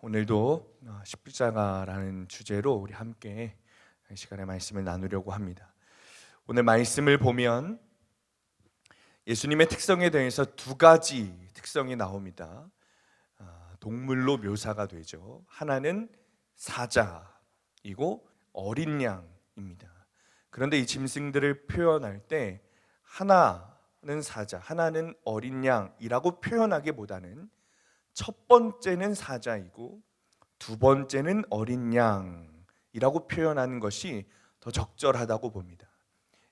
오늘도 십자가라는 주제로 우리 함께 이 시간에 말씀을 나누려고 합니다. 오늘 말씀을 보면 예수님의 특성에 대해서 두 가지 특성이 나옵니다. 동물로 묘사가 되죠. 하나는 사자이고 어린 양입니다. 그런데 이 짐승들을 표현할 때 하나는 사자, 하나는 어린 양이라고 표현하기보다는 첫 번째는 사자이고 두 번째는 어린 양이라고 표현하는 것이 더 적절하다고 봅니다.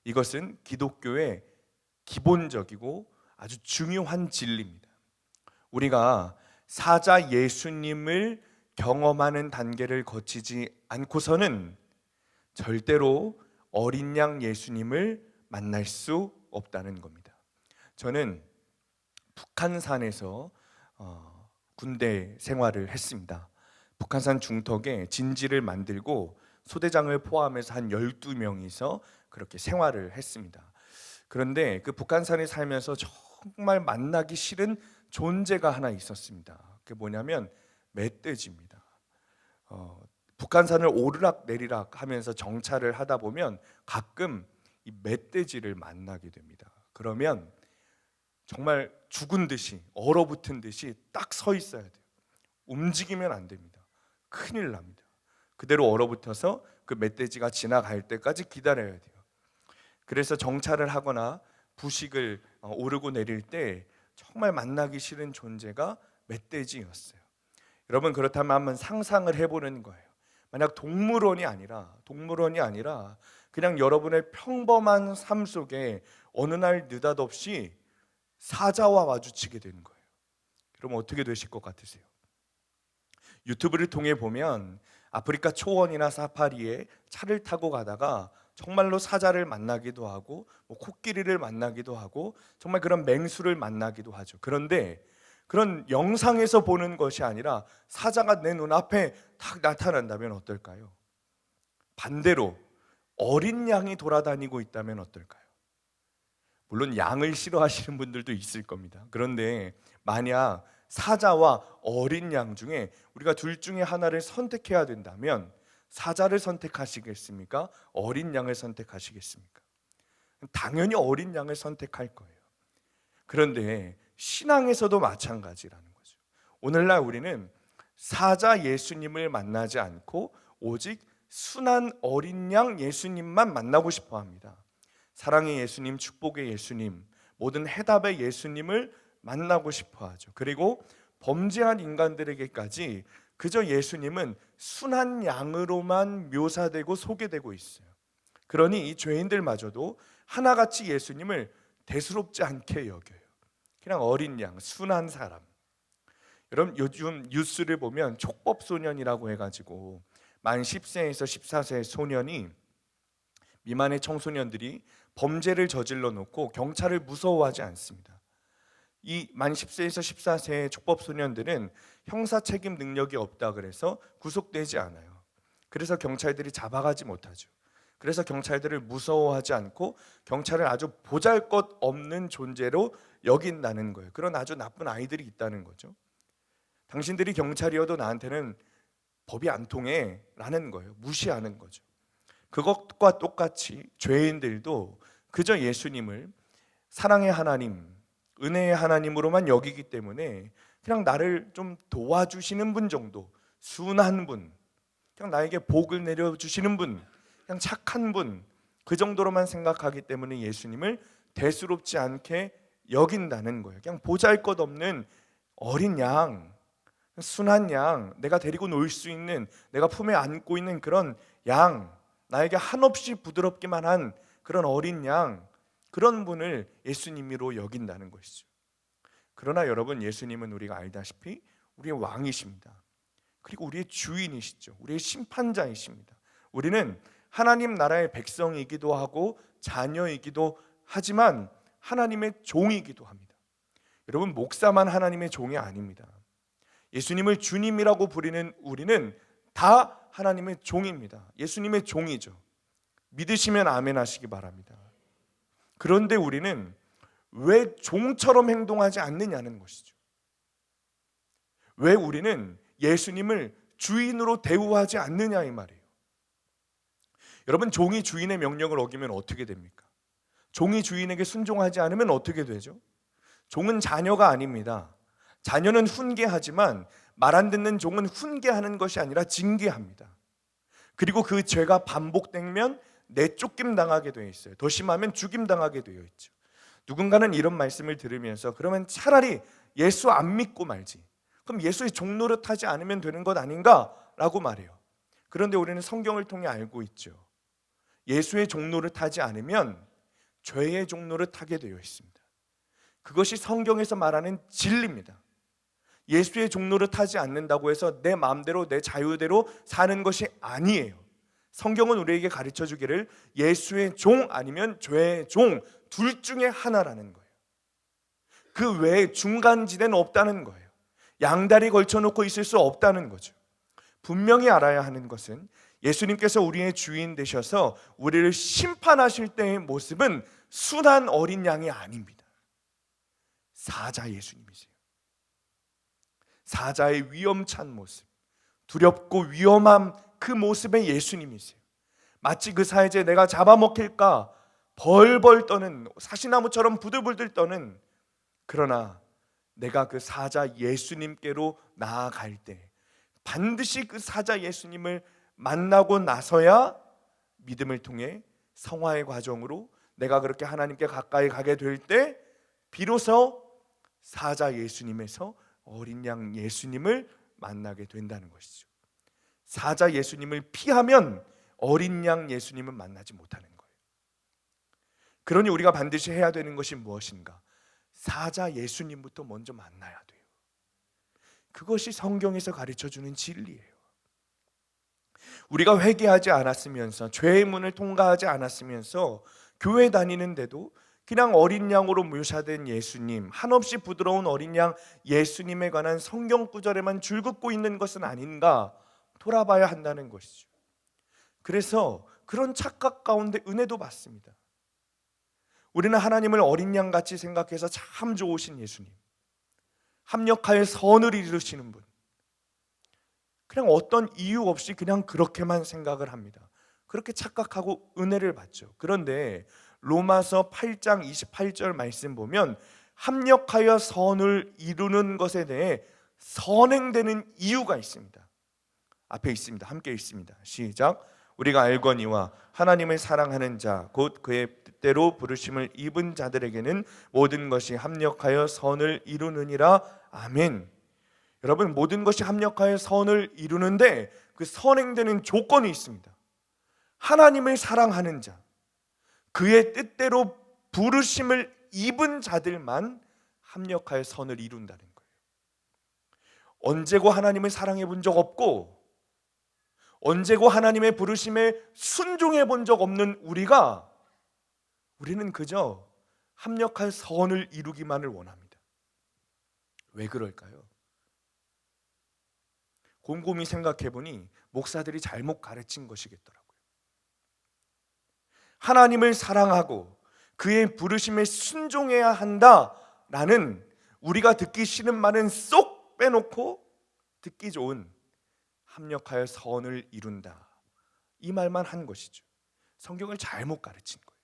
이것은 기독교의 기본적이고 아주 중요한 진리입니다. 우리가 사자 예수님을 경험하는 단계를 거치지 않고서는 절대로 어린 양 예수님을 만날 수 없다는 겁니다. 저는 북한산에서 군대 생활을 했습니다. 북한산 중턱에 진지를 만들고 소대장을 포함해서 한 12명이서 그렇게 생활을 했습니다. 그런데 그 북한산에 살면서 정말 만나기 싫은 존재가 하나 있었습니다. 그게 뭐냐면 멧돼지입니다. 북한산을 오르락 내리락 하면서 정찰을 하다 보면 가끔 이 멧돼지를 만나게 됩니다. 그러면 정말 죽은 듯이, 얼어붙은 듯이 딱 서 있어야 돼요. 움직이면 안 됩니다. 큰일 납니다. 그대로 얼어붙어서 그 멧돼지가 지나갈 때까지 기다려야 돼요. 그래서 정찰을 하거나 부식을 오르고 내릴 때 정말 만나기 싫은 존재가 멧돼지였어요. 여러분, 그렇다면 한번 상상을 해보는 거예요. 만약 동물원이 아니라 그냥 여러분의 평범한 삶 속에 어느 날 느닷없이 사자와 마주치게 되는 거예요. 그럼 어떻게 되실 것 같으세요? 유튜브를 통해 보면 아프리카 초원이나 사파리에 차를 타고 가다가 정말로 사자를 만나기도 하고 코끼리를 만나기도 하고 정말 그런 맹수를 만나기도 하죠. 그런데 그런 영상에서 보는 것이 아니라 사자가 내 눈앞에 딱 나타난다면 어떨까요? 반대로 어린 양이 돌아다니고 있다면 어떨까요? 물론 양을 싫어하시는 분들도 있을 겁니다. 그런데 만약 사자와 어린 양 중에 우리가 둘 중에 하나를 선택해야 된다면 사자를 선택하시겠습니까? 어린 양을 선택하시겠습니까? 당연히 어린 양을 선택할 거예요. 그런데 신앙에서도 마찬가지라는 거죠. 오늘날 우리는 사자 예수님을 만나지 않고 오직 순한 어린 양 예수님만 만나고 싶어 합니다. 사랑의 예수님, 축복의 예수님, 모든 해답의 예수님을 만나고 싶어 하죠. 그리고 범죄한 인간들에게까지 그저 예수님은 순한 양으로만 묘사되고 소개되고 있어요. 그러니 이 죄인들마저도 하나같이 예수님을 대수롭지 않게 여겨요. 그냥 어린 양, 순한 사람. 여러분, 요즘 뉴스를 보면 촉법소년이라고 해가지고 만 10세에서 14세 소년이, 미만의 청소년들이 범죄를 저질러 놓고 경찰을 무서워하지 않습니다. 이 만 10세에서 14세의 촉법소년들은 형사 책임 능력이 없다 그래서 구속되지 않아요. 그래서 경찰들이 잡아가지 못하죠. 그래서 경찰들을 무서워하지 않고 경찰을 아주 보잘것없는 존재로 여긴다는 거예요. 그런 아주 나쁜 아이들이 있다는 거죠. 당신들이 경찰이어도 나한테는 법이 안 통해 라는 거예요. 무시하는 거죠. 그것과 똑같이 죄인들도 그저 예수님을 사랑의 하나님, 은혜의 하나님으로만 여기기 때문에 그냥 나를 좀 도와주시는 분 정도, 순한 분, 그냥 나에게 복을 내려주시는 분, 그냥 착한 분, 그 정도로만 생각하기 때문에 예수님을 대수롭지 않게 여긴다는 거예요. 그냥 보잘것없는 어린 양, 순한 양, 내가 데리고 놀 수 있는, 내가 품에 안고 있는 그런 양, 나에게 한없이 부드럽기만 한 그런 어린 양, 그런 분을 예수님으로 여긴다는 것이죠. 그러나 여러분, 예수님은 우리가 알다시피 우리의 왕이십니다. 그리고 우리의 주인이시죠. 우리의 심판자이십니다. 우리는 하나님 나라의 백성이기도 하고 자녀이기도 하지만 하나님의 종이기도 합니다. 여러분, 목사만 하나님의 종이 아닙니다. 예수님을 주님이라고 부리는 우리는 다 하나님의 종입니다. 예수님의 종이죠. 믿으시면 아멘 하시기 바랍니다. 그런데 우리는 왜 종처럼 행동하지 않느냐는 것이죠. 왜 우리는 예수님을 주인으로 대우하지 않느냐 이 말이에요. 여러분, 종이 주인의 명령을 어기면 어떻게 됩니까? 종이 주인에게 순종하지 않으면 어떻게 되죠? 종은 자녀가 아닙니다. 자녀는 훈계하지만 말 안 듣는 종은 훈계하는 것이 아니라 징계합니다. 그리고 그 죄가 반복되면 내쫓김 당하게 되어 있어요. 더 심하면 죽임 당하게 되어 있죠. 누군가는 이런 말씀을 들으면서 그러면 차라리 예수 안 믿고 말지, 그럼 예수의 종노릇하지 않으면 되는 것 아닌가? 라고 말해요. 그런데 우리는 성경을 통해 알고 있죠. 예수의 종노릇하지 않으면 죄의 종노릇하게 되어 있습니다. 그것이 성경에서 말하는 진리입니다. 예수의 종노릇하지 않는다고 해서 내 마음대로 내 자유대로 사는 것이 아니에요. 성경은 우리에게 가르쳐 주기를 예수의 종 아니면 죄의 종 둘 중에 하나라는 거예요. 그 외에 중간지대는 없다는 거예요. 양다리 걸쳐놓고 있을 수 없다는 거죠. 분명히 알아야 하는 것은 예수님께서 우리의 주인 되셔서 우리를 심판하실 때의 모습은 순한 어린 양이 아닙니다. 사자 예수님이세요. 사자의 위험찬 모습, 두렵고 위험한 그 모습의 예수님이세요. 마치 그 사이제 내가 잡아먹힐까 벌벌 떠는, 사시나무처럼 부들부들 떠는, 그러나 내가 그 사자 예수님께로 나아갈 때 반드시 그 사자 예수님을 만나고 나서야 믿음을 통해 성화의 과정으로 내가 그렇게 하나님께 가까이 가게 될 때 비로소 사자 예수님에서 어린 양 예수님을 만나게 된다는 것이죠. 사자 예수님을 피하면 어린 양 예수님은 만나지 못하는 거예요. 그러니 우리가 반드시 해야 되는 것이 무엇인가? 사자 예수님부터 먼저 만나야 돼요. 그것이 성경에서 가르쳐주는 진리예요. 우리가 회개하지 않았으면서 죄의 문을 통과하지 않았으면서 교회 다니는데도 그냥 어린 양으로 묘사된 예수님, 한없이 부드러운 어린 양 예수님에 관한 성경 구절에만 줄긋고 있는 것은 아닌가 돌아봐야 한다는 것이죠. 그래서 그런 착각 가운데 은혜도 받습니다. 우리는 하나님을 어린 양같이 생각해서 참 좋으신 예수님, 합력하여 선을 이루시는 분, 그냥 어떤 이유 없이 그냥 그렇게만 생각을 합니다. 그렇게 착각하고 은혜를 받죠. 그런데 로마서 8장 28절 말씀 보면 합력하여 선을 이루는 것에 대해 선행되는 이유가 있습니다. 앞에 있습니다. 함께 읽습니다. 시작. 우리가 알거니와 하나님을 사랑하는 자 곧 그의 뜻대로 부르심을 입은 자들에게는 모든 것이 합력하여 선을 이루느니라. 아멘. 여러분, 모든 것이 합력하여 선을 이루는데 그 선행되는 조건이 있습니다. 하나님을 사랑하는 자, 그의 뜻대로 부르심을 입은 자들만 합력하여 선을 이룬다는 거예요. 언제고 하나님을 사랑해 본 적 없고 언제고 하나님의 부르심에 순종해 본 적 없는 우리는 그저 합력할 선을 이루기만을 원합니다. 왜 그럴까요? 곰곰이 생각해 보니 목사들이 잘못 가르친 것이겠더라고요. 하나님을 사랑하고 그의 부르심에 순종해야 한다라는 우리가 듣기 싫은 말은 쏙 빼놓고 듣기 좋은 합력하여 선을 이룬다, 이 말만 한 것이죠. 성경을 잘못 가르친 거예요.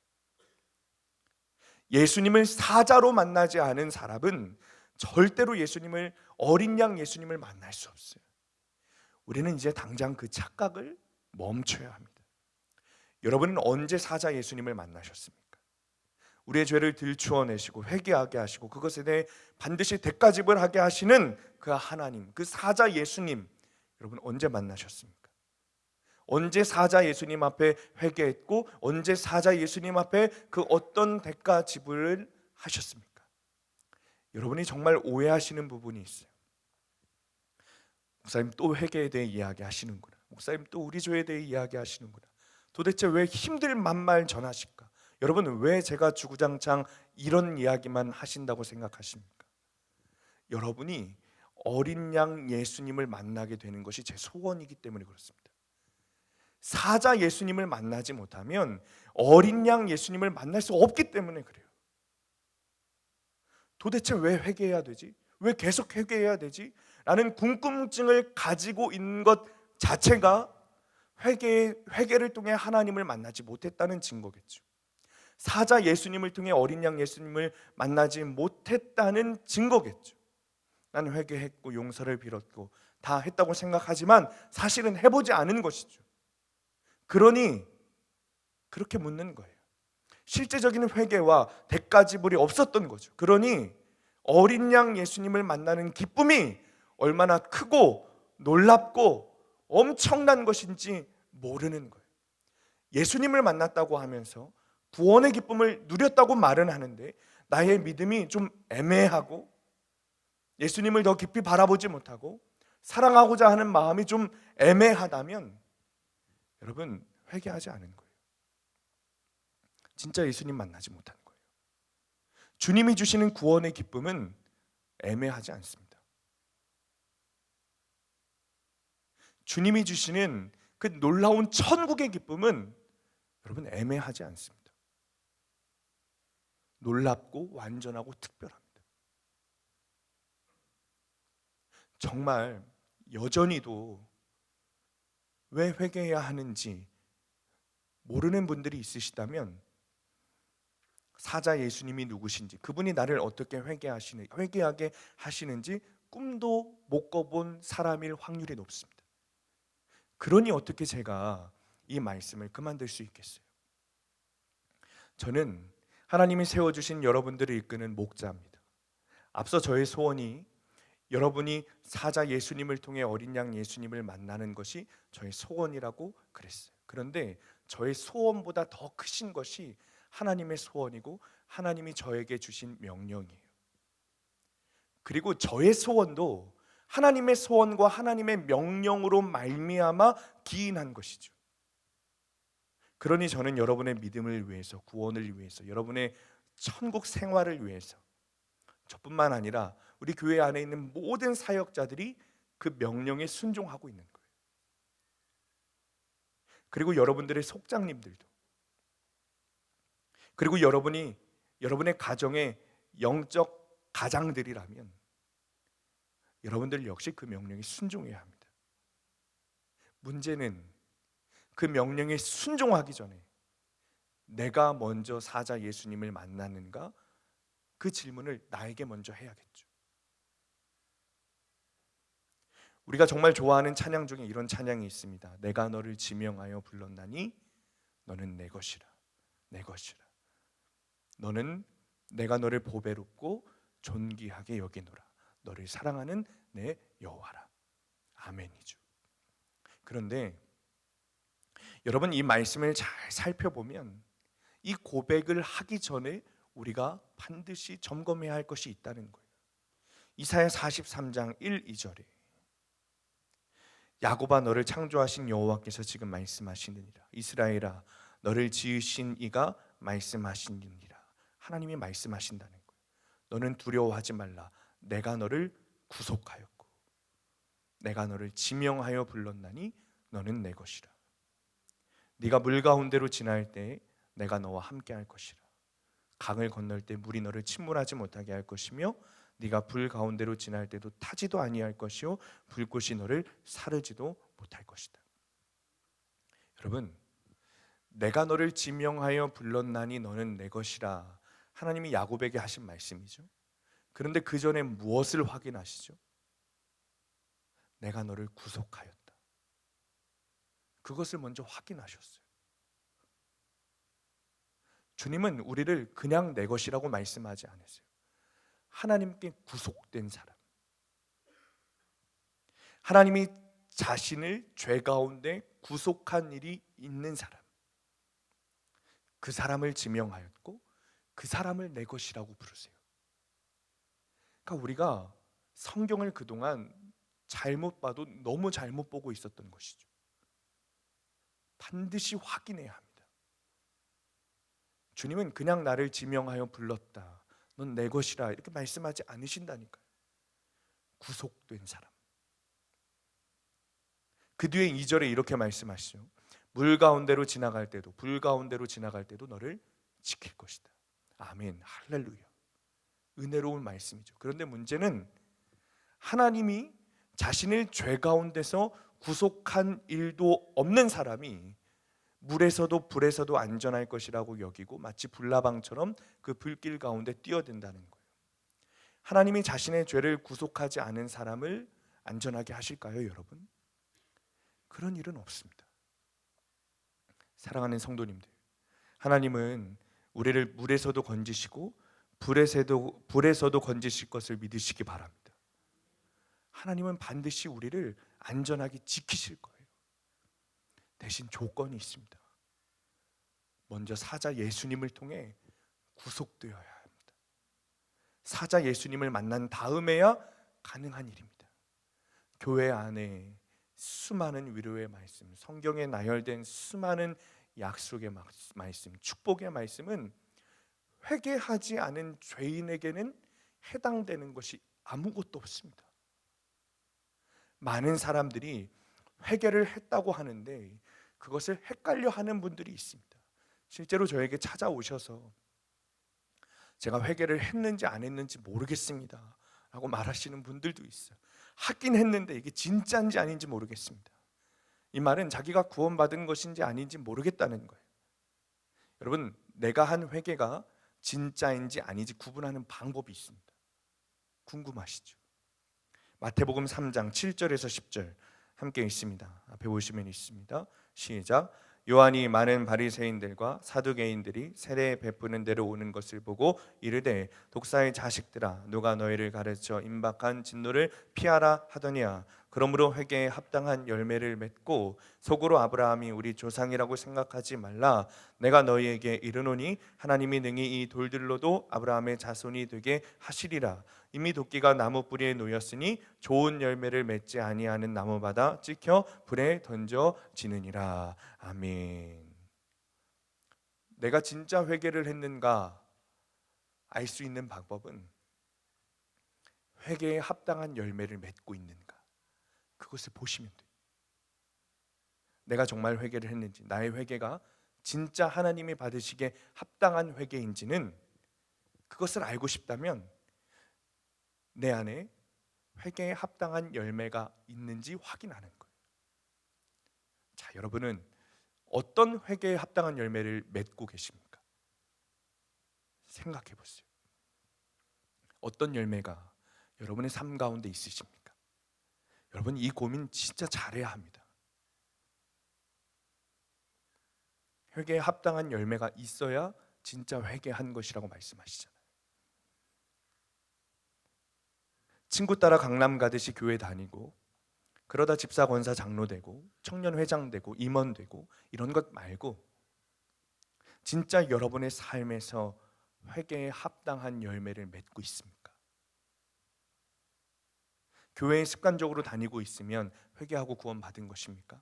예수님을 사자로 만나지 않은 사람은 절대로 예수님을, 어린 양 예수님을 만날 수 없어요. 우리는 이제 당장 그 착각을 멈춰야 합니다. 여러분은 언제 사자 예수님을 만나셨습니까? 우리의 죄를 들추어내시고 회개하게 하시고 그것에 대해 반드시 대가지불하게 하시는 그 하나님, 그 사자 예수님, 여러분 언제 만나셨습니까? 언제 사자 예수님 앞에 회개했고 언제 사자 예수님 앞에 그 어떤 대가지불을 하셨습니까? 여러분이 정말 오해하시는 부분이 있어요. 목사님 또 회개에 대해 이야기하시는구나. 목사님 또 우리 죄에 대해 이야기하시는구나. 도대체 왜 힘들 만말 전하실까? 여러분, 왜 제가 주구장창 이런 이야기만 하신다고 생각하십니까? 여러분이 어린 양 예수님을 만나게 되는 것이 제 소원이기 때문에 그렇습니다. 사자 예수님을 만나지 못하면 어린 양 예수님을 만날 수 없기 때문에 그래요. 도대체 왜 회개해야 되지? 왜 계속 회개해야 되지? 라는 궁금증을 가지고 있는 것 자체가 회개를 통해 하나님을 만나지 못했다는 증거겠죠. 사자 예수님을 통해 어린 양 예수님을 만나지 못했다는 증거겠죠. 나는 회개했고 용서를 빌었고 다 했다고 생각하지만 사실은 해보지 않은 것이죠. 그러니 그렇게 묻는 거예요. 실제적인 회개와 대가 지불이 없었던 거죠. 그러니 어린 양 예수님을 만나는 기쁨이 얼마나 크고 놀랍고 엄청난 것인지 모르는 거예요. 예수님을 만났다고 하면서 구원의 기쁨을 누렸다고 말은 하는데 나의 믿음이 좀 애매하고 예수님을 더 깊이 바라보지 못하고 사랑하고자 하는 마음이 좀 애매하다면 여러분 회개하지 않은 거예요. 진짜 예수님 만나지 못한 거예요. 주님이 주시는 구원의 기쁨은 애매하지 않습니다. 주님이 주시는 그 놀라운 천국의 기쁨은 여러분 애매하지 않습니다. 놀랍고 완전하고 특별합니다. 정말 여전히도 왜 회개해야 하는지 모르는 분들이 있으시다면 사자 예수님이 누구신지, 그분이 나를 어떻게 회개하게 하시는지 꿈도 못 꿔본 사람일 확률이 높습니다. 그러니 어떻게 제가 이 말씀을 그만둘 수 있겠어요? 저는 하나님이 세워주신 여러분들을 이끄는 목자입니다. 앞서 저의 소원이 여러분이 사자 예수님을 통해 어린 양 예수님을 만나는 것이 저의 소원이라고 그랬어요. 그런데 저의 소원보다 더 크신 것이 하나님의 소원이고 하나님이 저에게 주신 명령이에요. 그리고 저의 소원도 하나님의 소원과 하나님의 명령으로 말미암아 기인한 것이죠. 그러니 저는 여러분의 믿음을 위해서, 구원을 위해서, 여러분의 천국 생활을 위해서, 저뿐만 아니라 우리 교회 안에 있는 모든 사역자들이 그 명령에 순종하고 있는 거예요. 그리고 여러분들의 속장님들도, 그리고 여러분의 가정의 영적 가장들이라면 여러분들 역시 그 명령에 순종해야 합니다. 문제는 그 명령에 순종하기 전에 내가 먼저 사자 예수님을 만나는가? 그 질문을 나에게 먼저 해야겠죠. 우리가 정말 좋아하는 찬양 중에 이런 찬양이 있습니다. 내가 너를 지명하여 불렀나니 너는 내 것이라, 내 것이라. 너는 내가 너를 보배롭고 존귀하게 여기노라. 너를 사랑하는 내 여호와라. 아멘이죠. 그런데 여러분 이 말씀을 잘 살펴보면 이 고백을 하기 전에 우리가 반드시 점검해야 할 것이 있다는 거예요. 이사야 43장 1, 2절에 야곱아 너를 창조하신 여호와께서 지금 말씀하시느니라. 이스라엘아 너를 지으신 이가 말씀하시느니라. 하나님이 말씀하신다는 거예요. 너는 두려워하지 말라. 내가 너를 구속하였고 내가 너를 지명하여 불렀나니 너는 내 것이라. 네가 물 가운데로 지날 때에 내가 너와 함께 할 것이라. 강을 건널 때 물이 너를 침몰하지 못하게 할 것이며 네가 불 가운데로 지날 때도 타지도 아니할 것이요 불꽃이 너를 사르지도 못할 것이다. 여러분, 내가 너를 지명하여 불렀나니 너는 내 것이라. 하나님이 야곱에게 하신 말씀이죠. 그런데 그 전에 무엇을 확인하시죠? 내가 너를 구속하였다. 그것을 먼저 확인하셨어요. 주님은 우리를 그냥 내 것이라고 말씀하지 않으세요. 하나님께 구속된 사람, 하나님이 자신을 죄 가운데 구속한 일이 있는 사람, 그 사람을 지명하였고 그 사람을 내 것이라고 부르세요. 그러니까 우리가 성경을 그동안 잘못 봐도 너무 잘못 보고 있었던 것이죠. 반드시 확인해야 합니다. 주님은 그냥 나를 지명하여 불렀다, 넌 내 것이라 이렇게 말씀하지 않으신다니까요. 구속된 사람. 그 뒤에 2절에 이렇게 말씀하시죠. 물 가운데로 지나갈 때도 불 가운데로 지나갈 때도 너를 지킬 것이다. 아멘, 할렐루야. 은혜로운 말씀이죠. 그런데 문제는 하나님이 자신을 죄 가운데서 구속한 일도 없는 사람이 물에서도 불에서도 안전할 것이라고 여기고 마치 불나방처럼 그 불길 가운데 뛰어든다는 거예요. 하나님이 자신의 죄를 구속하지 않은 사람을 안전하게 하실까요, 여러분? 그런 일은 없습니다. 사랑하는 성도님들, 하나님은 우리를 물에서도 건지시고 불에서도 건지실 것을 믿으시기 바랍니다. 하나님은 반드시 우리를 안전하게 지키실 거예요. 대신 조건이 있습니다. 먼저 사자 예수님을 통해 구속되어야 합니다. 사자 예수님을 만난 다음에야 가능한 일입니다. 교회 안에 수많은 위로의 말씀, 성경에 나열된 수많은 약속의 말씀, 축복의 말씀은 회개하지 않은 죄인에게는 해당되는 것이 아무것도 없습니다. 많은 사람들이 회개를 했다고 하는데 그것을 헷갈려 하는 분들이 있습니다. 실제로 저에게 찾아오셔서 제가 회개를 했는지 안 했는지 모르겠습니다 라고 말하시는 분들도 있어요. 하긴 했는데 이게 진짜인지 아닌지 모르겠습니다. 이 말은 자기가 구원받은 것인지 아닌지 모르겠다는 거예요. 여러분, 내가 한 회개가 진짜인지 아닌지 구분하는 방법이 있습니다. 궁금하시죠? 마태복음 3장 7절에서 10절 함께 있습니다. 앞에 보시면 있습니다. 시작. 요한이 많은 바리새인들과 사두개인들이 세례 베푸는 데로 오는 것을 보고 이르되 독사의 자식들아 누가 너희를 가르쳐 임박한 진노를 피하라 하더냐. 그러므로 회개에 합당한 열매를 맺고 속으로 아브라함이 우리 조상이라고 생각하지 말라. 내가 너희에게 이르노니 하나님이 능히 이 돌들로도 아브라함의 자손이 되게 하시리라. 이미 도끼가 나무 뿌리에 놓였으니 좋은 열매를 맺지 아니하는 나무마다 찍혀 불에 던져지느니라. 아멘. 내가 진짜 회개를 했는가 알 수 있는 방법은 회개에 합당한 열매를 맺고 있는가, 그것을 보시면 돼요. 내가 정말 회개를 했는지, 나의 회개가 진짜 하나님이 받으시기에 합당한 회개인지는 그것을 알고 싶다면 내 안에 회개에 합당한 열매가 있는지 확인하는 거예요. 자, 여러분은 어떤 회개에 합당한 열매를 맺고 계십니까? 생각해 보세요. 어떤 열매가 여러분의 삶 가운데 있으십니까? 여러분, 이 고민 진짜 잘해야 합니다. 회개에 합당한 열매가 있어야 진짜 회개한 것이라고 말씀하시잖아요. 친구 따라 강남 가듯이 교회 다니고 그러다 집사 권사 장로 되고 청년회장 되고 임원 되고 이런 것 말고 진짜 여러분의 삶에서 회개에 합당한 열매를 맺고 있습니까? 교회에 습관적으로 다니고 있으면 회개하고 구원받은 것입니까?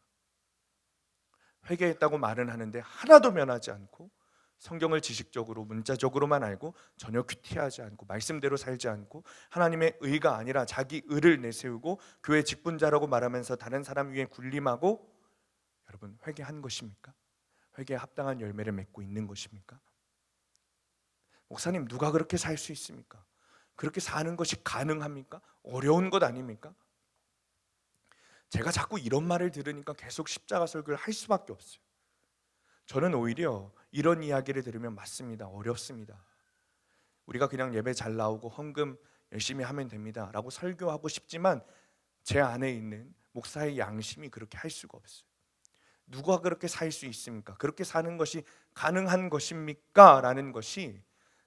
회개했다고 말은 하는데 하나도 면하지 않고 성경을 지식적으로 문자적으로만 알고 전혀 큐티하지 않고 말씀대로 살지 않고 하나님의 의가 아니라 자기 의를 내세우고 교회 직분자라고 말하면서 다른 사람 위에 군림하고, 여러분 회개한 것입니까? 회개에 합당한 열매를 맺고 있는 것입니까? 목사님, 누가 그렇게 살 수 있습니까? 그렇게 사는 것이 가능합니까? 어려운 것 아닙니까? 제가 자꾸 이런 말을 들으니까 계속 십자가 설교를 할 수밖에 없어요. 저는 오히려 이런 이야기를 들으면 맞습니다. 어렵습니다. 우리가 그냥 예배 잘 나오고 헌금 열심히 하면 됩니다 라고 설교하고 싶지만 제 안에 있는 목사의 양심이 그렇게 할 수가 없어요. 누가 그렇게 살 수 있습니까? 그렇게 사는 것이 가능한 것입니까? 라는 것이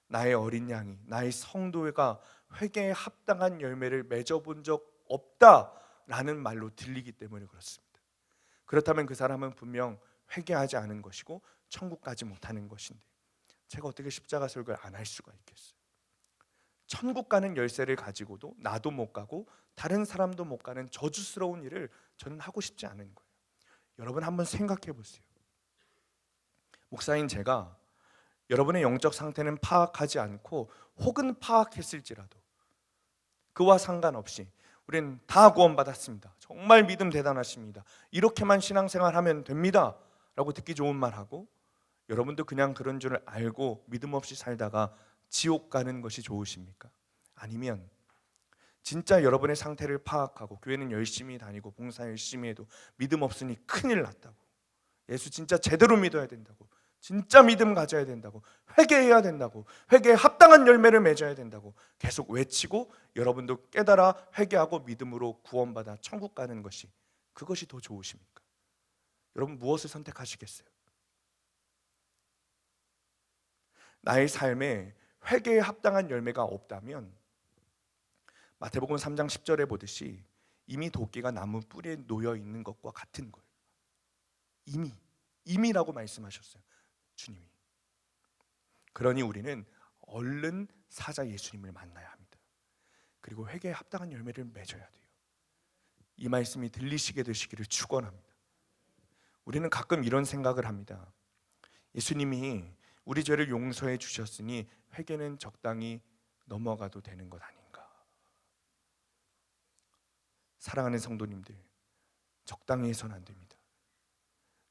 나의 어린 양이, 나의 성도가 회개에 합당한 열매를 맺어본 적 없다라는 말로 들리기 때문에 그렇습니다. 그렇다면 그 사람은 분명 회개하지 않은 것이고 천국 가지 못하는 것인데 제가 어떻게 십자가 설교를 안 할 수가 있겠어요? 천국 가는 열쇠를 가지고도 나도 못 가고 다른 사람도 못 가는 저주스러운 일을 저는 하고 싶지 않은 거예요. 여러분 한번 생각해 보세요. 목사인 제가 여러분의 영적 상태는 파악하지 않고 혹은 파악했을지라도 그와 상관없이 우리는 다 구원받았습니다, 정말 믿음 대단하십니다, 이렇게만 신앙생활하면 됩니다 라고 듣기 좋은 말하고 여러분도 그냥 그런 줄 알고 믿음 없이 살다가 지옥 가는 것이 좋으십니까? 아니면 진짜 여러분의 상태를 파악하고 교회는 열심히 다니고 봉사 열심히 해도 믿음 없으니 큰일 났다고, 예수 진짜 제대로 믿어야 된다고, 진짜 믿음 가져야 된다고, 회개해야 된다고, 회개에 합당한 열매를 맺어야 된다고 계속 외치고 여러분도 깨달아 회개하고 믿음으로 구원받아 천국 가는 것이, 그것이 더 좋으십니까? 여러분 무엇을 선택하시겠어요? 나의 삶에 회개에 합당한 열매가 없다면 마태복음 3장 10절에 보듯이 이미 도끼가 나무 뿌리에 놓여 있는 것과 같은 거예요. 이미라고 말씀하셨어요, 주님이. 그러니 우리는 얼른 사자 예수님을 만나야 합니다. 그리고 회개에 합당한 열매를 맺어야 돼요. 이 말씀이 들리시게 되시기를 축원합니다. 우리는 가끔 이런 생각을 합니다. 예수님이 우리 죄를 용서해 주셨으니 회개는 적당히 넘어가도 되는 것 아닌가. 사랑하는 성도님들, 적당히 해서는 안 됩니다.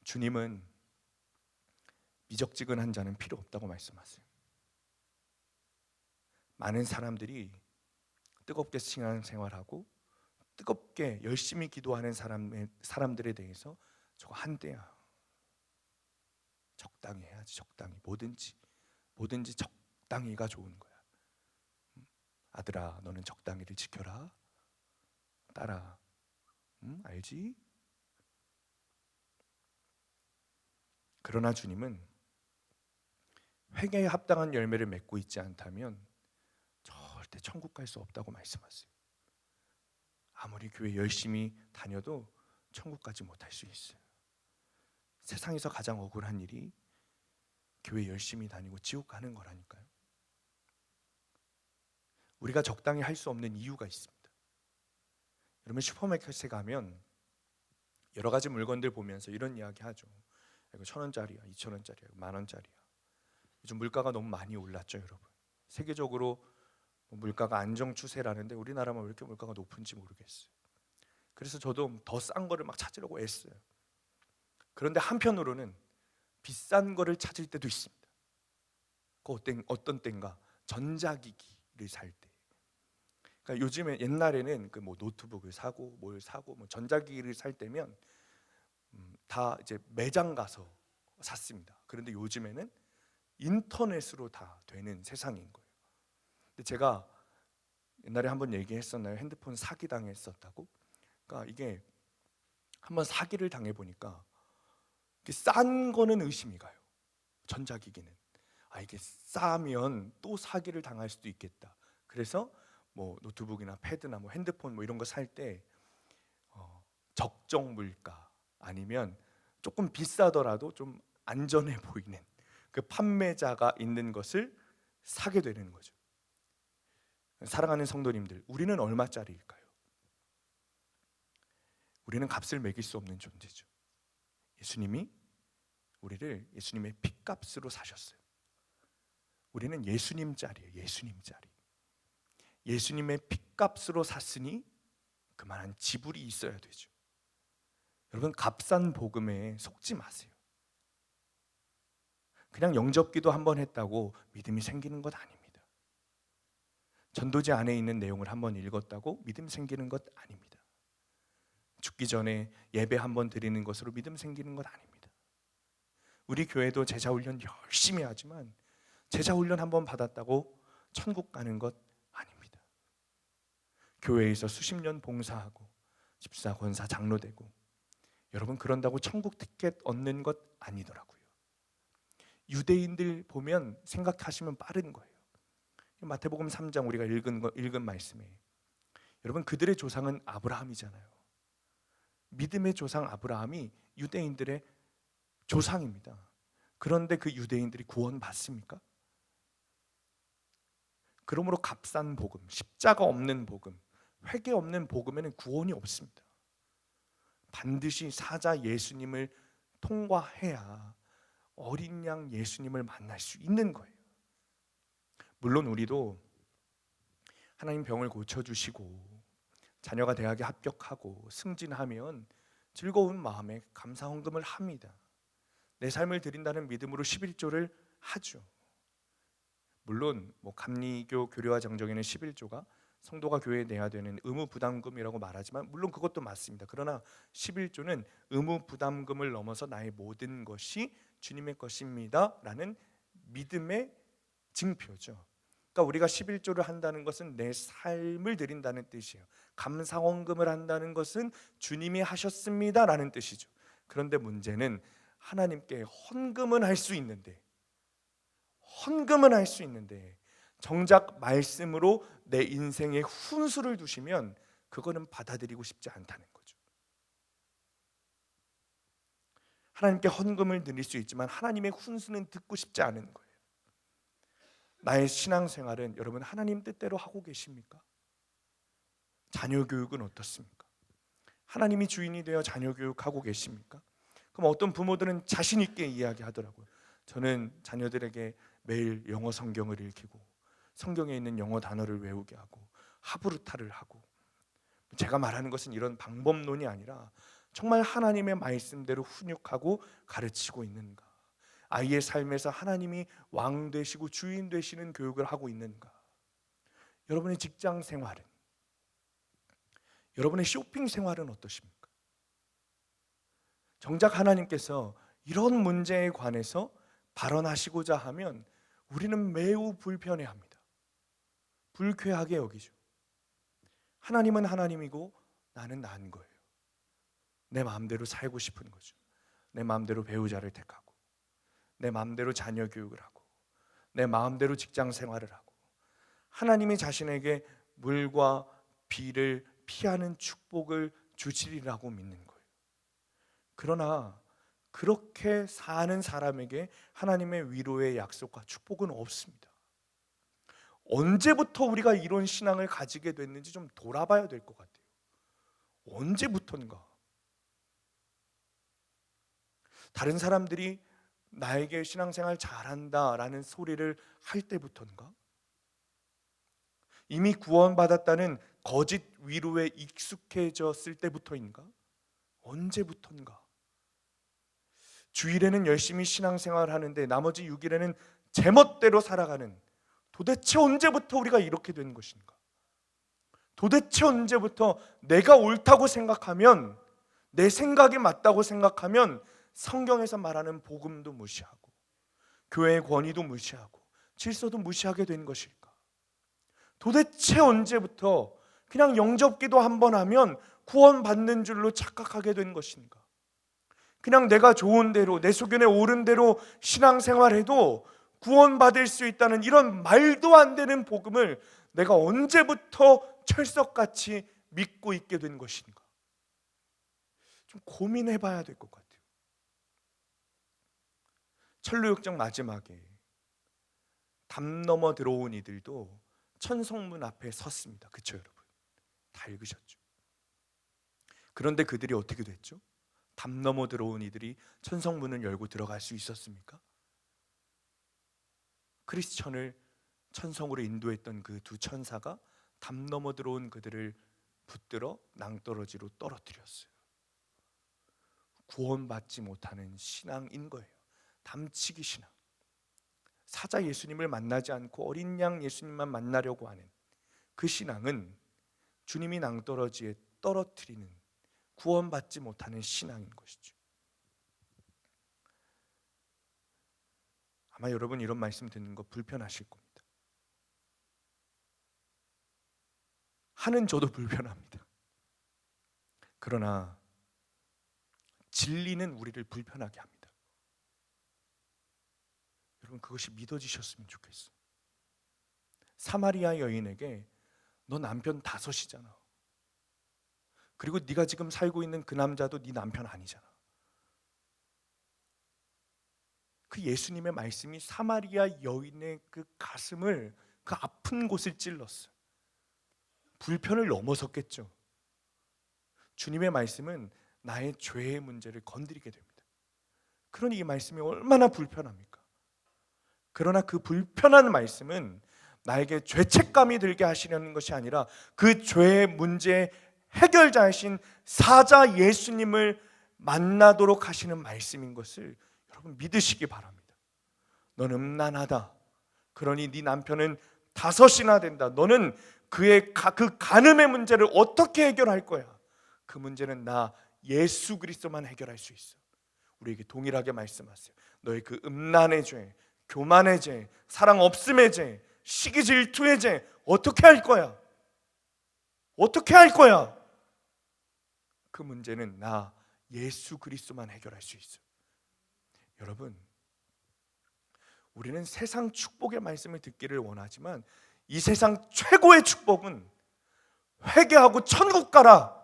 주님은 미적지근한 자는 필요 없다고 말씀하세요. 많은 사람들이 뜨겁게 신앙생활하고 뜨겁게 열심히 기도하는 사람들에 대해서 저거 한때야, 적당히 해야지, 적당히, 뭐든지 적당히가 좋은 거야. 아들아, 너는 적당히를 지켜라. 딸아, 알지? 그러나 주님은 회개에 합당한 열매를 맺고 있지 않다면 절대 천국 갈 수 없다고 말씀하세요. 아무리 교회 열심히 다녀도 천국 가지 못할 수 있어요. 세상에서 가장 억울한 일이 교회 열심히 다니고 지옥 가는 거라니까요. 우리가 적당히 할 수 없는 이유가 있습니다. 여러분 슈퍼마켓에 가면 여러 가지 물건들 보면서 이런 이야기 하죠. 이거 1,000원짜리야, 2,000원짜리야, 10,000원짜리야. 요즘 물가가 너무 많이 올랐죠, 여러분. 세계적으로 물가가 안정 추세라는데 우리나라만 왜 이렇게 물가가 높은지 모르겠어요. 그래서 저도 더 싼 거를 막 찾으려고 애써요. 그런데 한편으로는 비싼 거를 찾을 때도 있습니다. 어떤 때인가? 전자기기를 살 때. 그러니까 요즘에, 옛날에는 그 뭐 노트북을 사고 뭘 사고 뭐 전자기기를 살 때면 다 이제 매장 가서 샀습니다. 그런데 요즘에는 인터넷으로 다 되는 세상인 거예요. 근데 제가 옛날에 한번 얘기했었나요? 핸드폰 사기 당했었다고. 그러니까 이게 한번 사기를 당해 보니까 싼 거는 의심이 가요. 전자기기는 이게 싸면 또 사기를 당할 수도 있겠다. 그래서 뭐 노트북이나 패드나 뭐 핸드폰 뭐 이런 거 살 때 적정 물가 아니면 조금 비싸더라도 좀 안전해 보이는 그 판매자가 있는 것을 사게 되는 거죠. 사랑하는 성도님들, 우리는 얼마짜리일까요? 우리는 값을 매길 수 없는 존재죠. 예수님이 우리를 예수님의 핏값으로 사셨어요. 우리는 예수님짜리예요. 예수님짜리. 예수님의 핏값으로 샀으니 그만한 지불이 있어야 되죠. 여러분 값싼 복음에 속지 마세요. 그냥 영접기도 한번 했다고 믿음이 생기는 것 아닙니다. 전도지 안에 있는 내용을 한번 읽었다고 믿음 생기는 것 아닙니다. 죽기 전에 예배 한번 드리는 것으로 믿음 생기는 것 아닙니다. 우리 교회도 제자훈련 열심히 하지만 제자훈련 한번 받았다고 천국 가는 것 아닙니다. 교회에서 수십 년 봉사하고 집사, 권사, 장로 되고 여러분 그런다고 천국 티켓 얻는 것 아니더라고요. 유대인들 보면 생각하시면 빠른 거예요. 마태복음 3장 우리가 읽은 말씀에 여러분 그들의 조상은 아브라함이잖아요. 믿음의 조상 아브라함이 유대인들의 조상입니다. 그런데 그 유대인들이 구원 받습니까? 그러므로 값싼 복음, 십자가 없는 복음, 회개 없는 복음에는 구원이 없습니다. 반드시 사자 예수님을 통과해야 어린 양 예수님을 만날 수 있는 거예요. 물론 우리도 하나님 병을 고쳐주시고 자녀가 대학에 합격하고 승진하면 즐거운 마음에 감사 헌금을 합니다. 내 삶을 드린다는 믿음으로 11조를 하죠. 물론 감리교 교례와 정정에는 11조가 성도가 교회에 내야 되는 의무 부담금이라고 말하지만 물론 그것도 맞습니다. 그러나 11조는 의무 부담금을 넘어서 나의 모든 것이 주님의 것입니다 라는 믿음의 증표죠. 그러니까 우리가 11조를 한다는 것은 내 삶을 드린다는 뜻이에요. 감사원금을 한다는 것은 주님이 하셨습니다 라는 뜻이죠. 그런데 문제는 하나님께 헌금은 할 수 있는데 정작 말씀으로 내 인생에 훈수를 두시면 그거는 받아들이고 싶지 않다는 거죠. 하나님께 헌금을 드릴 수 있지만 하나님의 훈수는 듣고 싶지 않은 거예요. 나의 신앙생활은 여러분 하나님 뜻대로 하고 계십니까? 자녀 교육은 어떻습니까? 하나님이 주인이 되어 자녀 교육하고 계십니까? 그럼 어떤 부모들은 자신 있게 이야기하더라고요. 저는 자녀들에게 매일 영어 성경을 읽히고 성경에 있는 영어 단어를 외우게 하고 하브루타를 하고, 제가 말하는 것은 이런 방법론이 아니라 정말 하나님의 말씀대로 훈육하고 가르치고 있는가? 아이의 삶에서 하나님이 왕 되시고 주인 되시는 교육을 하고 있는가? 여러분의 직장 생활은, 여러분의 쇼핑 생활은 어떠십니까? 정작 하나님께서 이런 문제에 관해서 발언하시고자 하면 우리는 매우 불편해합니다. 불쾌하게 여기죠. 하나님은 하나님이고 나는 나인 거예요. 내 마음대로 살고 싶은 거죠. 내 마음대로 배우자를 택하고, 내 마음대로 자녀 교육을 하고, 내 마음대로 직장 생활을 하고, 하나님이 자신에게 물과 비를 피하는 축복을 주시리라고 믿는 거예요. 그러나 그렇게 사는 사람에게 하나님의 위로의 약속과 축복은 없습니다. 언제부터 우리가 이런 신앙을 가지게 됐는지 좀 돌아봐야 될 것 같아요. 언제부턴가? 다른 사람들이 나에게 신앙생활 잘한다라는 소리를 할 때부터인가? 이미 구원받았다는 거짓 위로에 익숙해졌을 때부터인가? 언제부턴가? 주일에는 열심히 신앙생활을 하는데 나머지 6일에는 제멋대로 살아가는, 도대체 언제부터 우리가 이렇게 된 것인가? 도대체 언제부터 내가 옳다고 생각하면, 내 생각이 맞다고 생각하면 성경에서 말하는 복음도 무시하고 교회의 권위도 무시하고 질서도 무시하게 된 것일까? 도대체 언제부터 그냥 영접기도 한번 하면 구원받는 줄로 착각하게 된 것인가? 그냥 내가 좋은 대로, 내 소견에 옳은 대로 신앙생활해도 구원받을 수 있다는 이런 말도 안 되는 복음을 내가 언제부터 철석같이 믿고 있게 된 것인가? 좀 고민해 봐야 될 것 같아요. 철로역정 마지막에 담 넘어 들어온 이들도 천성문 앞에 섰습니다. 그렇죠, 여러분? 다 읽으셨죠? 그런데 그들이 어떻게 됐죠? 담 넘어 들어온 이들이 천성문을 열고 들어갈 수 있었습니까? 크리스천을 천성으로 인도했던 그 두 천사가 담 넘어 들어온 그들을 붙들어 낭떠러지로 떨어뜨렸어요. 구원받지 못하는 신앙인 거예요. 담치기 신앙. 사자 예수님을 만나지 않고 어린 양 예수님만 만나려고 하는 그 신앙은 주님이 낭떠러지에 떨어뜨리는, 구원받지 못하는 신앙인 것이죠. 아마 여러분 이런 말씀 듣는 거 불편하실 겁니다. 하는 저도 불편합니다. 그러나 진리는 우리를 불편하게 합니다. 여러분 그것이 믿어지셨으면 좋겠어요. 사마리아 여인에게 너 남편 5이잖아. 그리고 네가 지금 살고 있는 그 남자도 네 남편 아니잖아. 그 예수님의 말씀이 사마리아 여인의 그 가슴을, 그 아픈 곳을 찔렀어요. 불편을 넘어섰겠죠. 주님의 말씀은 나의 죄의 문제를 건드리게 됩니다. 그러니 이 말씀이 얼마나 불편합니까? 그러나 그 불편한 말씀은 나에게 죄책감이 들게 하시려는 것이 아니라 그 죄의 문제의 해결자이신 사자 예수님을 만나도록 하시는 말씀인 것을 여러분 믿으시기 바랍니다. 넌 음란하다. 그러니 네 남편은 5이나 된다. 너는 그 간음의 문제를 어떻게 해결할 거야? 그 문제는 나 예수 그리스도만 해결할 수 있어. 우리에게 동일하게 말씀하세요. 너의 그 음란의 죄, 교만의 죄, 사랑 없음의 죄, 시기 질투의 죄 어떻게 할 거야? 어떻게 할 거야? 그 문제는 나 예수 그리스도만 해결할 수 있어. 여러분, 우리는 세상 축복의 말씀을 듣기를 원하지만 이 세상 최고의 축복은 회개하고 천국 가라,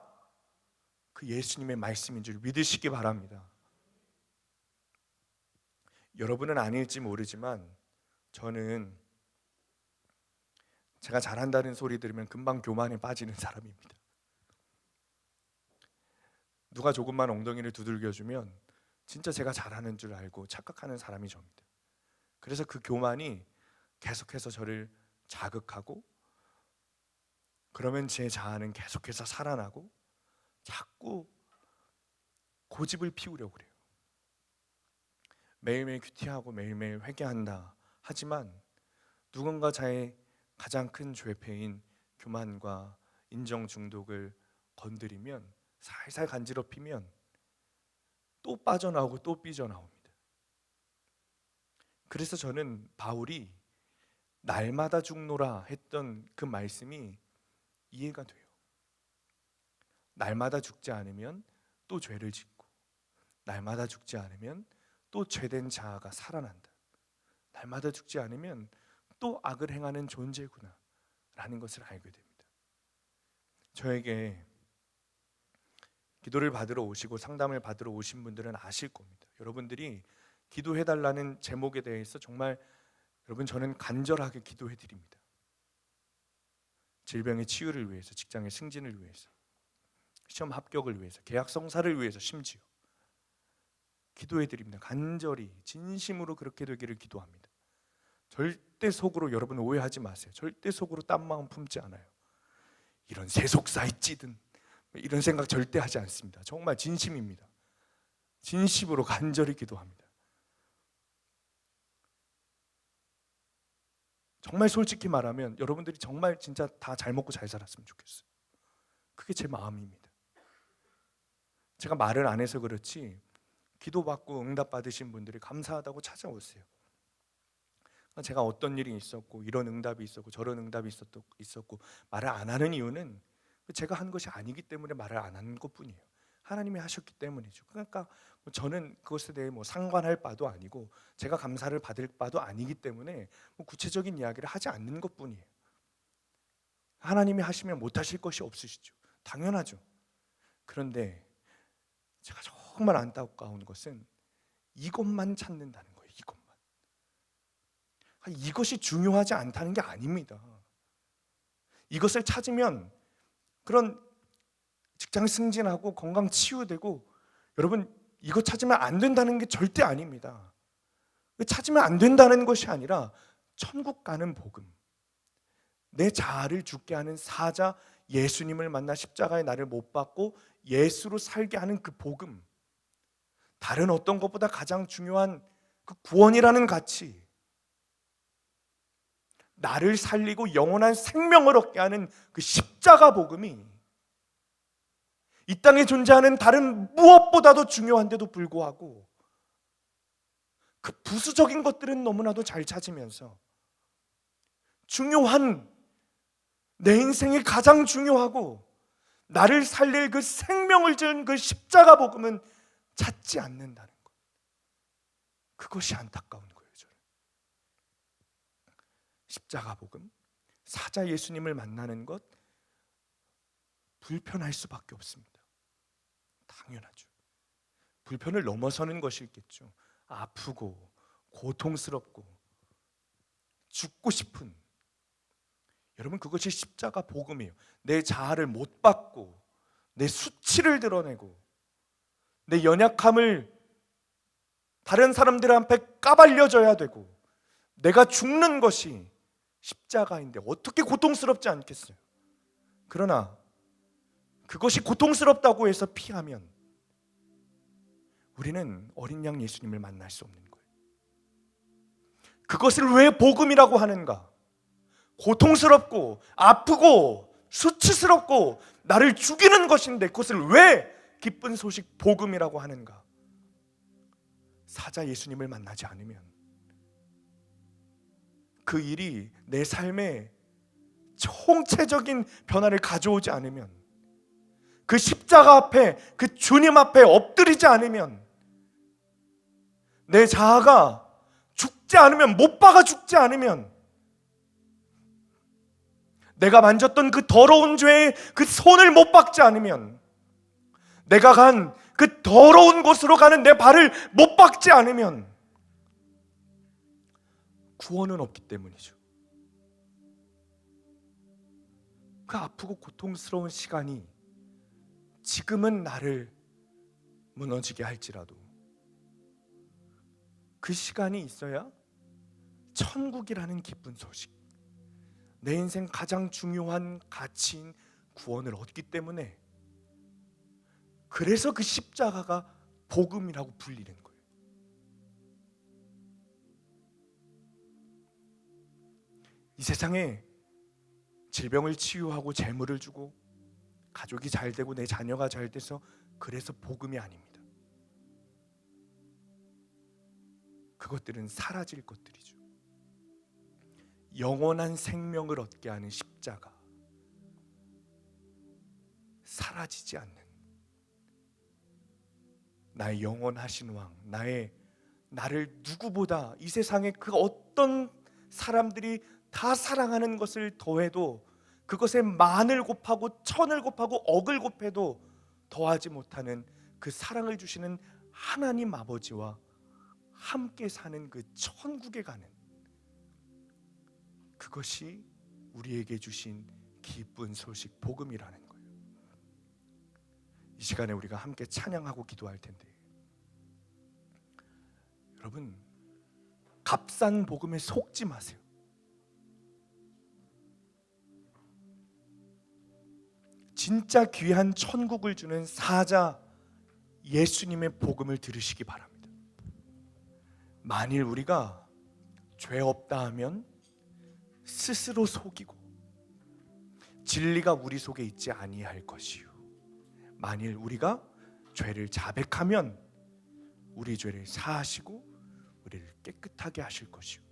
그 예수님의 말씀인 줄 믿으시기 바랍니다. 여러분은 아닐지 모르지만 저는 제가 잘한다는 소리 들으면 금방 교만에 빠지는 사람입니다. 누가 조금만 엉덩이를 두들겨주면 진짜 제가 잘하는 줄 알고 착각하는 사람이 접니다. 그래서 그 교만이 계속해서 저를 자극하고, 그러면 제 자아는 계속해서 살아나고 자꾸 고집을 피우려고 그래요. 매일매일 큐티하고 매일매일 회개한다 하지만 누군가 저의 가장 큰 죄패인 교만과 인정 중독을 건드리면, 살살 간지럽히면 또 빠져나오고 또 삐져나옵니다. 그래서 저는 바울이 날마다 죽노라 했던 그 말씀이 이해가 돼요. 날마다 죽지 않으면 또 죄를 짓고, 날마다 죽지 않으면 또 죄된 자아가 살아난다. 날마다 죽지 않으면 또 악을 행하는 존재구나 라는 것을 알게 됩니다. 저에게 기도를 받으러 오시고 상담을 받으러 오신 분들은 아실 겁니다. 여러분들이 기도해달라는 제목에 대해서 정말 여러분 저는 간절하게 기도해 드립니다. 질병의 치유를 위해서, 직장의 승진을 위해서, 시험 합격을 위해서, 계약 성사를 위해서 심지어 기도해 드립니다. 간절히 진심으로 그렇게 되기를 기도합니다. 절대 속으로, 여러분 오해하지 마세요. 절대 속으로 딴 마음 품지 않아요. 이런 세속사에 찌든 이런 생각 절대 하지 않습니다. 정말 진심입니다. 진심으로 간절히 기도합니다. 정말 솔직히 말하면 여러분들이 정말 진짜 다 잘 먹고 잘 살았으면 좋겠어요. 그게 제 마음입니다. 제가 말을 안 해서 그렇지 기도받고 응답 받으신 분들이 감사하다고 찾아오세요. 제가 어떤 일이 있었고 이런 응답이 있었고 저런 응답이 있었고 말을 안 하는 이유는 제가 한 것이 아니기 때문에 말을 안 하는 것뿐이에요. 하나님이 하셨기 때문이죠. 그러니까 저는 그것에 대해 상관할 바도 아니고 제가 감사를 받을 바도 아니기 때문에 구체적인 이야기를 하지 않는 것뿐이에요. 하나님이 하시면 못하실 것이 없으시죠. 당연하죠. 그런데 제가 정말 안타까운 것은 이것만 찾는다는 거예요. 이것이 중요하지 않다는 게 아닙니다. 이것을 찾으면 그런 직장 승진하고 건강 치유되고, 여러분 이거 찾으면 안 된다는 게 절대 아닙니다. 찾으면 안 된다는 것이 아니라 천국 가는 복음, 내 자아를 죽게 하는 사자 예수님을 만나 십자가에 나를 못 박고 예수로 살게 하는 그 복음, 다른 어떤 것보다 가장 중요한 그 구원이라는 가치, 나를 살리고 영원한 생명을 얻게 하는 그 십자가 복음이 이 땅에 존재하는 다른 무엇보다도 중요한데도 불구하고 그 부수적인 것들은 너무나도 잘 찾으면서 중요한, 내 인생이 가장 중요하고 나를 살릴 그 생명을 준 그 십자가 복음은 찾지 않는다는 것, 그것이 안타까운 거예요. 저는 십자가 복음, 사자 예수님을 만나는 것 불편할 수밖에 없습니다. 당연하죠. 불편을 넘어서는 것이 있겠죠. 아프고 고통스럽고 죽고 싶은, 여러분 그것이 십자가 복음이에요. 내 자아를 못 받고 내 수치를 드러내고 내 연약함을 다른 사람들 앞에 까발려져야 되고 내가 죽는 것이 십자가인데 어떻게 고통스럽지 않겠어요? 그러나 그것이 고통스럽다고 해서 피하면 우리는 어린 양 예수님을 만날 수 없는 거예요. 그것을 왜 복음이라고 하는가? 고통스럽고 아프고 수치스럽고 나를 죽이는 것인데 그것을 왜 기쁜 소식 복음이라고 하는가? 사자 예수님을 만나지 않으면, 그 일이 내 삶에 총체적인 변화를 가져오지 않으면, 그 십자가 앞에, 그 주님 앞에 엎드리지 않으면, 내 자아가 죽지 않으면, 못 박아 죽지 않으면, 내가 만졌던 그 더러운 죄에 그 손을 못 박지 않으면, 내가 간 그 더러운 곳으로 가는 내 발을 못 박지 않으면 구원은 없기 때문이죠. 그 아프고 고통스러운 시간이 지금은 나를 무너지게 할지라도 그 시간이 있어야 천국이라는 기쁜 소식, 내 인생 가장 중요한 가치인 구원을 얻기 때문에, 그래서 그 십자가가 복음이라고 불리는 거예요. 이 세상에 질병을 치유하고 재물을 주고 가족이 잘 되고 내 자녀가 잘 돼서 그래서 복음이 아닙니다. 그것들은 사라질 것들이죠. 영원한 생명을 얻게 하는 십자가, 사라지지 않는 나의 영원하신 왕, 나를 누구보다 이 세상의 그 어떤 사람들이 다 사랑하는 것을 더해도, 그것에 만을 곱하고 천을 곱하고 억을 곱해도 더하지 못하는 그 사랑을 주시는 하나님 아버지와 함께 사는 그 천국에 가는, 그것이 우리에게 주신 기쁜 소식 복음이라는 거예요. 이 시간에 우리가 함께 찬양하고 기도할 텐데, 여러분, 값싼 복음에 속지 마세요. 진짜 귀한 천국을 주는 사자 예수님의 복음을 들으시기 바랍니다. 만일 우리가 죄 없다 하면 스스로 속이고 진리가 우리 속에 있지 아니할 것이요, 만일 우리가 죄를 자백하면 우리 죄를 사하시고 우리를 깨끗하게 하실 것이요.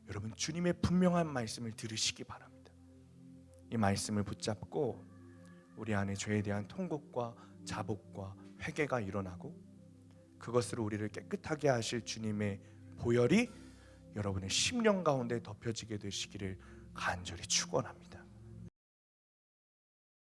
여러분, 주님의 분명한 말씀을 들으시기 바랍니다. 이 말씀을 붙잡고 우리 안에 죄에 대한 통곡과 자복과 회개가 일어나고, 그것으로 우리를 깨끗하게 하실 주님의 보혈이 여러분의 심령 가운데 덮여지게 되시기를 간절히 축원합니다.